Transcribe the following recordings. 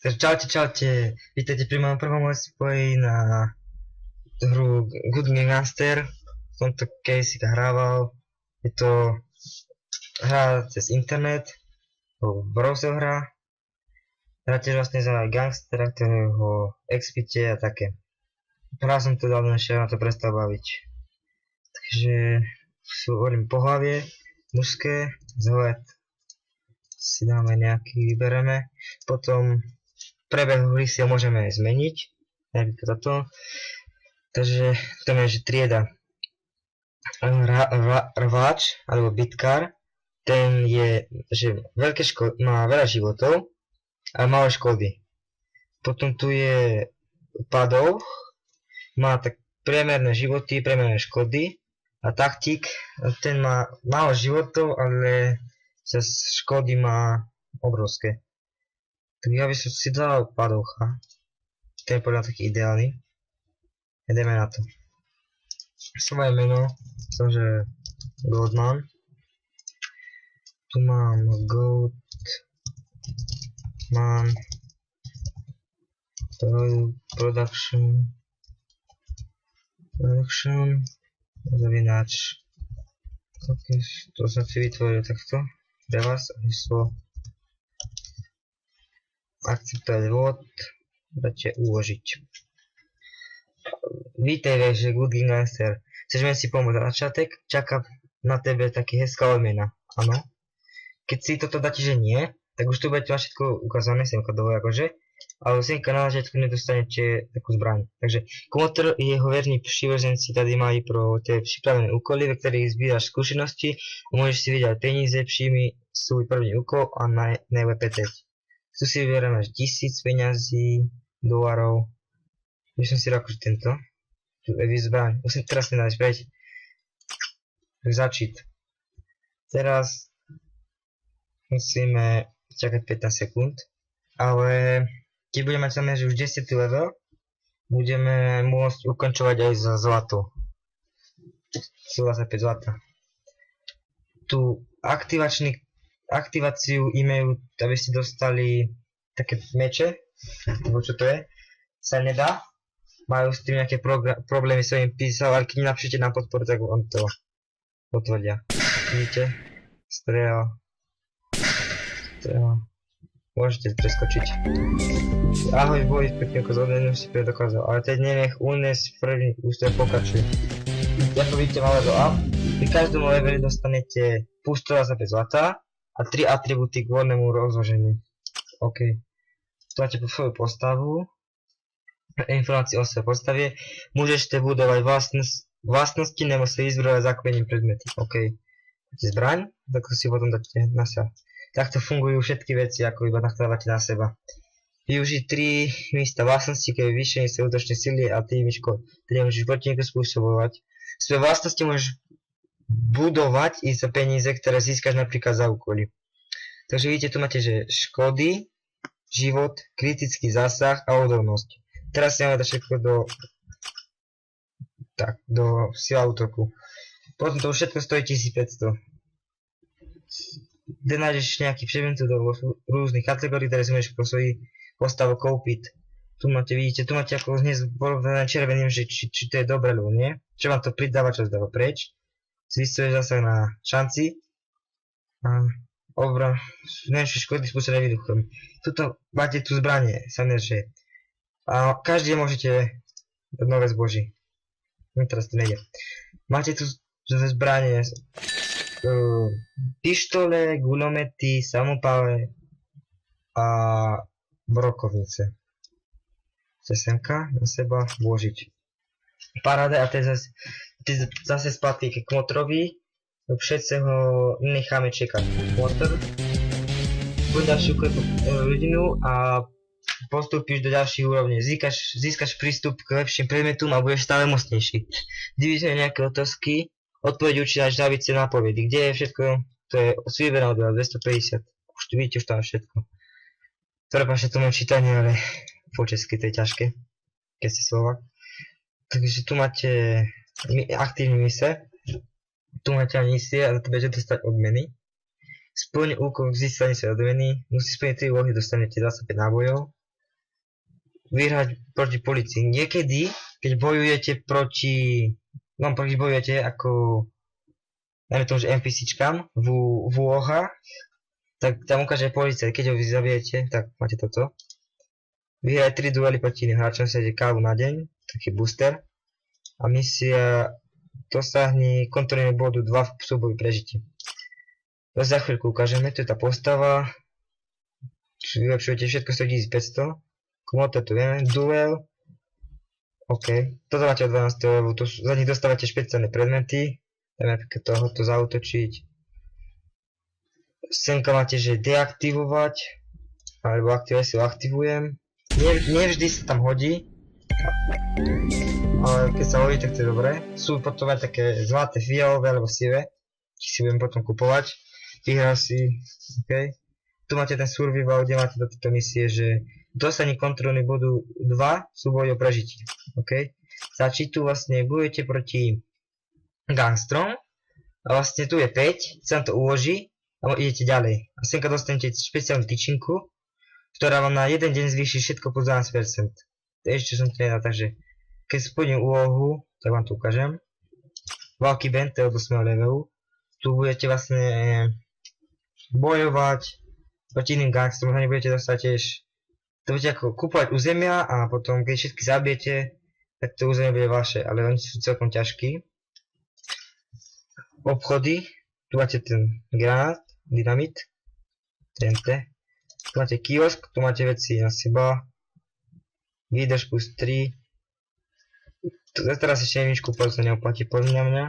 Takže čaute, vítajte pri mojom prvom let's play na hru Good Game Master. V tomto case si hrával. Je to hra cez internet, browser hra. Hra tiež vlastne za gangstera, ktorého expite a také. Hral som to dávno, ešte na to prestal baviť. Takže hovorím pohlavie, mužské, vzhled si dáme nejaký, vybereme. Potom prebeh hry si ho môžeme zmeniť, napríklad toto. Takže to je, že trieda. Rváč alebo bitkár, ten je, že má veľa životov a malé škody. Potom tu je padouch, má tak priemerné životy, priemerné škody. A taktík, ten má málo životov, ale zase škody má obrovské. Tak ja by som si dal padoucha. Ten je podľa taký ideálny. Ideme na to. Svoje meno som, že Goldman. Tu mám Goldman Production zavináč. To som si vytvoril takto pre vás, heslo akceptovať vod, dáte uložiť. Vítaj, že Good Game Master. Chceš si pomôcť na začiatek? Čaká na tebe taký hezká odmena. Áno. Keď si toto dáte, že nie, tak už tu budete všetko ukázané, semka dole akože. Ale semka na začiatku nedostanete takú zbraň. Takže Kmotr i jeho verní přívrženci tady mají pro tie připravené úkoly, ve ktorých zbíraš skúsenosti a môžeš si vydať peníze, přijmi svůj první úkol a najlepšie teď. Tu si vyberieme až 1000 peňazí, dolarov. By som si dal akože tento. Tu je zbraň. Musím teraz nenájsť preč. Začít. Teraz musíme čakať 15 sekúnd. Ale keď budeme mať samé, že už 10. level, budeme môcť ukončovať aj za zlato. 25 zlata. Tu aktiváciu e-mailu, aby ste dostali také meče, alebo čo to je, sa nedá. Majú s tým nejaké problémy, som im písal, ale keď napíšete na podporu, tak on to potvrdia. Vidíte? Strel. Môžete preskočiť. Ahoj boj, pekne ako zhodnenú si predokázal, ale teď nenech unes prvný, už to pokračuje. Ako vidíte, máme do up. Pri každom leveli dostanete plus 125 zlata a 3 atribúty k voľnému rozloženiu. OK. Tu máte svoju postavu. Informácie o svojej postave. Môžete budovať vlastnosti nebo sa vyzbrojovať základným predmety. OK. Máte zbraň, tak si potom dáte na seba. Takto fungujú všetky veci, ako iba takto dávate na seba. Využiť 3 místa vlastnosti, keď je vyššenie sa útočné sily a tým škod. Tedy môžeš protivníka spôsobovať. Svoje vlastnosti môžeš budovať i za peníze, ktoré získaš napríklad za úkoly. Takže vidíte, tu máte, že škody, život, kritický zásah a odolnosť. Teraz si máme to všetko do sila útoku. Potom to všetko stojí 1500. Kde nájdeš nejaký predmet do rôznych kategórií, ktoré si môžeš po svojej postavu kúpiť. Tu máte, vidíte, tu máte ako hneď zborovené červeným, že či to je dobré, alebo nie. Čo vám to pridáva, čo zdáva preč. Zvistuješ zase na šanci. A menšie škody spôsobené výduchom. Tuto máte tu zbranie, samé, že. A každý môžete dať nové zboží. Teraz to nejde. Máte tu zbranie. Pištole, gulomety, samopále a brokovnice. Semka na seba vložiť. Paráda, a teď zase spátky ke Kmotrovi. Všetci ho necháme čekať. Kmotr. Buď ďalší ľudinu a postupíš do ďalších úrovní. Získaš prístup k lepším predmetom a budeš stále mocnejší. Divíte nejaké otázky? Odpoveď učínaš Davice nápovedy. Kde je všetko? To je výberná odbera 250. Už tu vidíte, už tam je všetko. Prepáčte tomu čítanie, ale po česky to je ťažké. Keď ste Slovak. Takže tu máte aktívne mise. Tu máte misie a za to budete dostať odmeny. Splň úkol k získaní sa odmeny. Musí splniť 3 úlohy, dostanete 25 nábojov. vyhrať proti policii. Niekedy, keď bojujete proti, no keď bojujete ako, dajme tomu, že NPCčkám v úlohách, tak tam ukáže policia, keď ho vy zabijete, tak máte toto. Vyhraj 3 duely proti iným hráčom, sa ide kávu na deň, taký booster. A misia dosahni kontrolného bodu 2 v súboji prežití. To za chvíľku ukážeme, to je tá postava. Vylepšujete všetko 1500. Komoto tu vieme, duel. OK, toto máte od 12. levelu, za nich dostávate špeciálne predmety. Dajme napríklad tohoto zautočiť. Semka máte, že deaktivovať, alebo si ho aktivujem. Nevždy sa tam hodí, ale keď sa hodí, tak to je dobré. Sú potom aj také zlaté, fialové alebo sivé, či si budem potom kupovať. Vyhral si, OK. Tu máte ten survival, kde máte do tejto misie, že dostane kontrolný bodu 2 v súboji o prežitie, OK. Začí tu vlastne bojujete proti gangstrom a vlastne tu je 5, sa to uloží a idete ďalej. A semka dostanete špeciálnu tyčinku, ktorá vám na jeden deň zvýši všetko plus 12%. To je ešte som to nedal, takže keď splním úlohu, tak vám to ukážem. Veľký band, to je od 8. levelu. Tu budete vlastne bojovať proti iným gangstrom, hlavne budete dostať tiež, to budete ako kúpovať územia a potom keď všetky zabijete, tak to územie bude vaše, ale oni sú celkom ťažkí. Obchody, tu máte ten granát, dynamit, TNT. Tu máte kiosk, tu máte veci na seba. Výdrž plus 3. Teraz ešte neviem nič kúpať, to neoplatí podľa mňa.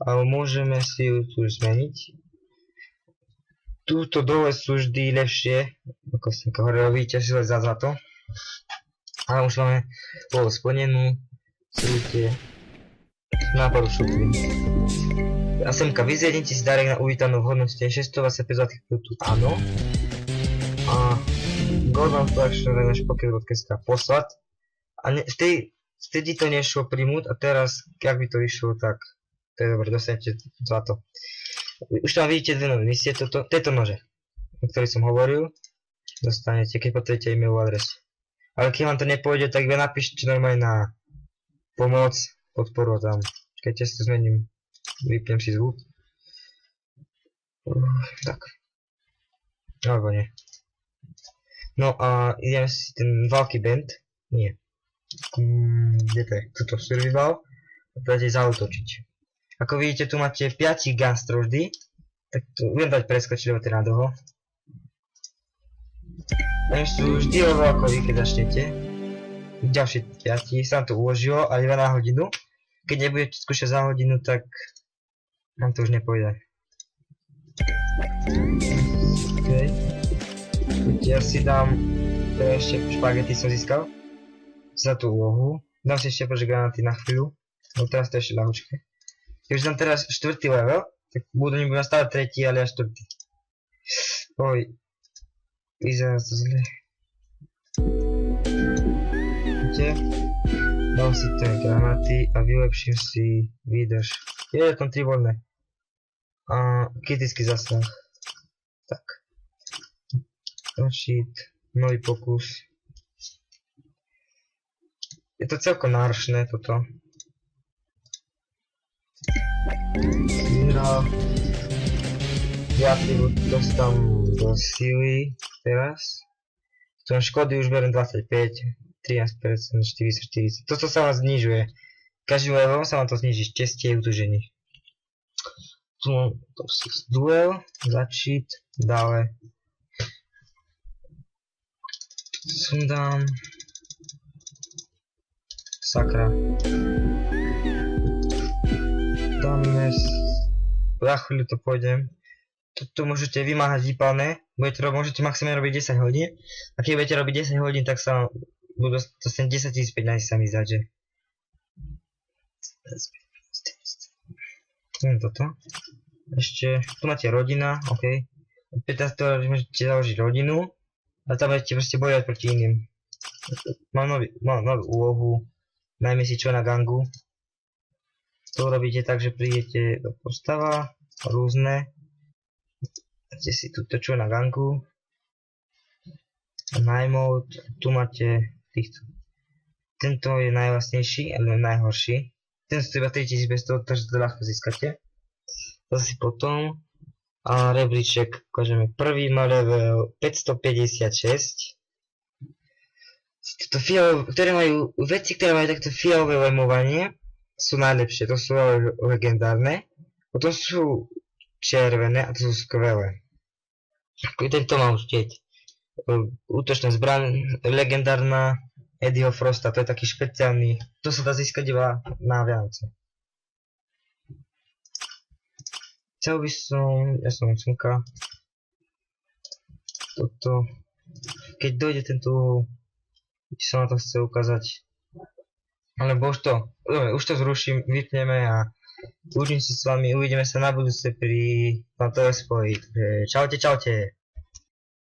Ale môžeme si ju tu zmeniť. Túto dole sú vždy lepšie, ako som hovoril, vidíte si za to. Ale už máme polo splnenú. Sledujte nápadu šupy. A semka vyzvednite si darek na uvítanú v hodnote 625 zlatých prútu. Áno. A Gordon Flash na náš pokémon.sk poslať. A vtedy to nešlo primúť a teraz, ak by to vyšlo, tak to je dobré, dostanete za to. Už tam vidíte dve nové misie, tieto nože, o ktorých som hovoril, dostanete, keď potrebujete e-mailovú adresu. Ale keď vám to nepôjde, tak iba napíšte normálne na pomoc, podporu tam. Keď si to zmením, vypnem si zvuk. Tak. Alebo nie. No a ideme si ten veľký band. Nie. Kde to je? Tuto survival. A budete zautočiť. Ako vidíte, tu máte 5 gangstrov vždy. Tak tu budem dať preskočiť, lebo to je na dlho. Oni sú vždy oveľa ako vy, keď začnete. Ďalšie 5 sa vám to uložilo, ale iba na hodinu. Keď nebudete skúšať za hodinu, tak vám to už nepôjde. Okay. Ja si dám ešte špagety som získal za tú úlohu. Dám si ešte granáty na chvíľu. No teraz to ešte ľahučké. Keďže dám teraz 4. level, tak budú stále 3, ale ja 4. Oj. Vyzerá to zle. Vidíte? Dám si tie granáty a vylepším si výdrž. Je tam 3 voľné. A kritický zasah. Tak. Sheet, nový pokus. Je to celkom náročné toto. Ja dostám do síly teraz. Tom škody už beriem 25, 13%, 40. Toto sa vám znižuje. Každý level sa vám to zniží, šťastie je utužený. Tu mám duel, začít, dále. Sundám. Sakra. Dáme. Za chvíľu to pôjdem. Tu môžete vymáhať výpalné. Môžete maximálne robiť 10 hodín. A keď budete robiť 10 hodín, tak sa budú dostať 10 500 sa mi zdať, že. Toto. Ešte, tu máte rodina, ok. 15. môžete založiť rodinu. A tam budete proste bojovať proti iným. Mám novú úlohu. Najmä si čo na gangu. To robíte tak, že prídete do postava. Rôzne. Dáte si túto čo na gangu. Najmod. Tu máte týchto. Tento je najvlastnejší, ale najhorší. Ten stojí iba 3000 bez toho, takže to ľahko získate. Zase potom. A rebríček, ukážeme prvý má level 556. Ktoré majú, veci, ktoré majú takto fialové lemovanie, sú najlepšie, to sú legendárne. Potom sú červené a to sú skvelé. Tento má už tieť. Útočná zbraň, legendárna Eddieho Frosta, to je taký špeciálny, to sa dá získať iba na Vianoce. Chcel by som, ja som slnka, toto, keď dojde tento, som na to chcel ukázať, alebo už to zruším, vypneme a užím si s vami, uvidíme sa na budúce pri Fantasy Spoji. Čaute, čaute.